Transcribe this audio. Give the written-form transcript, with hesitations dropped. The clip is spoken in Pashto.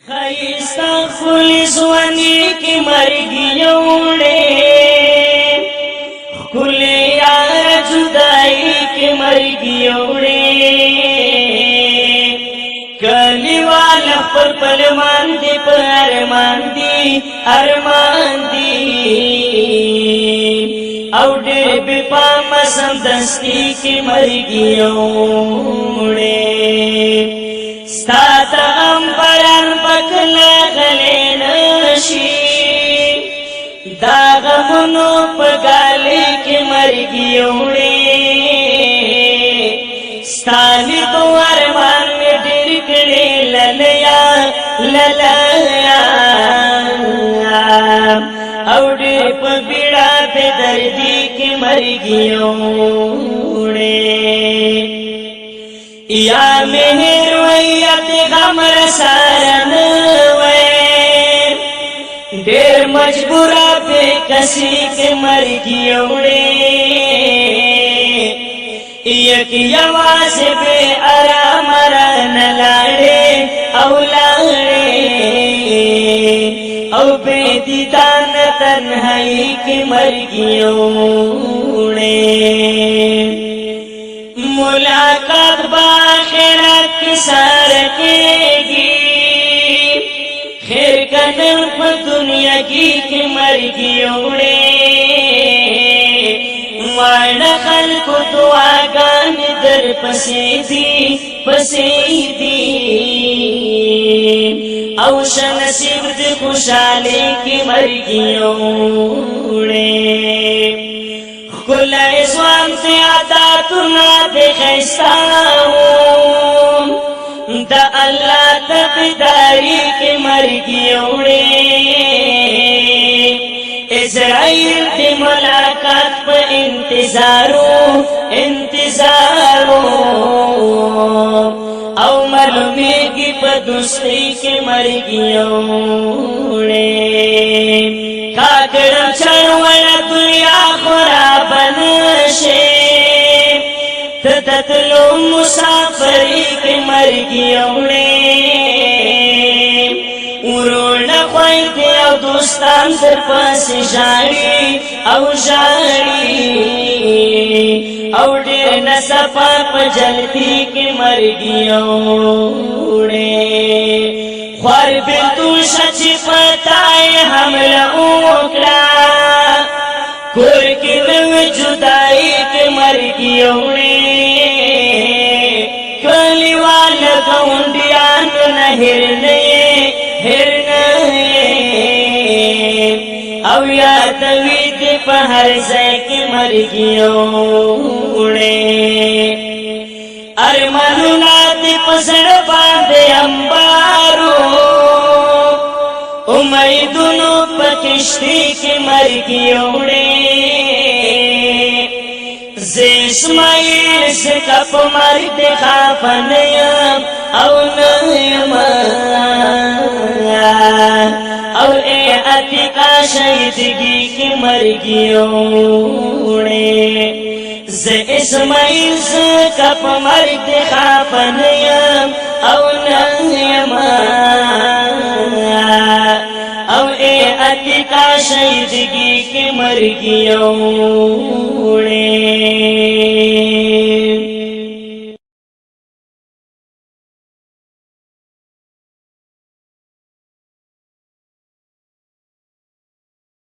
خیستا خلی زوانی کی مرگی یوڑے خلی یار جدائی کی مرگی یوڑے کلی والا پر پلمان دی پر ارمان دی او ڈیر بی پام سمدستی کی مرگی یوڑے ستاد غمبران بکلا غلی نشی دا غمونو پگالی کی مرگی یوڑی ستانی تو ارمان میں ڈر کڑی للیا او ڈر پا بیڑا بے دردی کی مرگی یوڑی یا مہر ویت غم رسارن وی دیر مجبورا پہ کسی کے مرگی اوڑے یک یواز بے آرام رن لاڑے او لاڑے او بے دیدان تنہائی کی مرگی اوڑے ملاقات باخرت کی سارکے گی خیر کنن پا دنیا کی مرگی اوڑے مانا خلق دعاگان در پسیدی اوشا نصیب دی خوشالے کی مرگی اوڑے کل ازوان تے عاداتنا دے خیستاؤں دا اللہ تبداری کے مرگی اوڑے اسرائیل دی ملاقات پہ انتظارو او معلومی کی پہ دوسری کے مرگی اوڑے کاکرم چڑوڑا دنیا خورا بنشے تتلو مسافری کے مرگی اوڑے اروڑا خواہی دے او دوستان در پاس جاری او دیر نصفا پا جلدی کے مرگی اوڑے خوار بیتو شچی پتائے حملہ اوکڑا کور کی لنگ جدائی کے مرگی اوڑے کلی والا گونڈیان نہرنے او یاد وید پہر زی کے مرگی اوڑے ارمانو نادی پسڑ باندے امبارو امیدونو پکشتی کے مرگی اوڑے زی اسماعیل سے کپ مرد خافنیم او نیم او اے عتیقہ شہیدگی کی مرگی اوڑے زی اسماعیل سے کپ مرد خافنیم او نیم او اے عتیقہ شہیدگی کی مرگی اوڑے